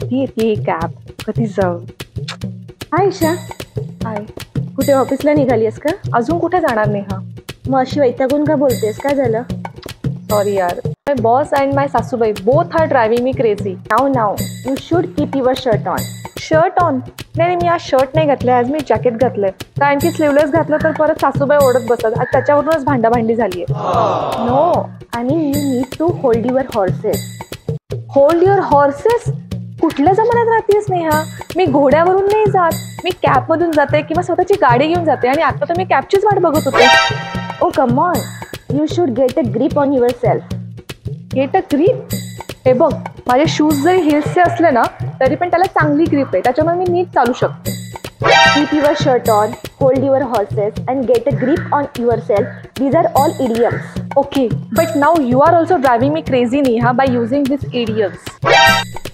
कधी येते कॅब, कधी जाऊ. हाय ईशा, हाय. कुठे ऑफिसला निघालीस का? अजून कुठे जाणार नेहा? मग अशी वैतागून का बोलतेस, काय झालं? सॉरी यार, माय बॉस अँड माय सासूबाई both are driving me crazy. Now you should keep your shirt on. Shirt on? नाही, मी आज शर्ट नाही घातलंय, आज मी जॅकेट घातलंय. कारण की स्लीवलेस घातलं तर परत सासूबाई ओढत बसतात. आज त्याच्यावरूनच भांडाभांडी झाली आहे. नो, आणि you need to hold your horses. Hold your horses? कुठल्या जमान्यात राहतेस नेहा? मी घोड्यावरून नाही जात, मी कॅबमधून जाते किंवा स्वतःची गाडी घेऊन जाते. आणि आता तर मी कॅबचीच वाट बघत होते. Oh come on, you should get a grip on yourself. Get a grip? हे बघ, माझे शूज जरी हिल्सचे असले ना तरी पण त्याला चांगली ग्रीप आहे, त्याच्यामुळे मी नीट चालू शकते. Keep your shirt on, hold your horses and get a grip on yourself. These are all idioms. Okay, but now you are also driving me crazy, Neha, by using these idioms.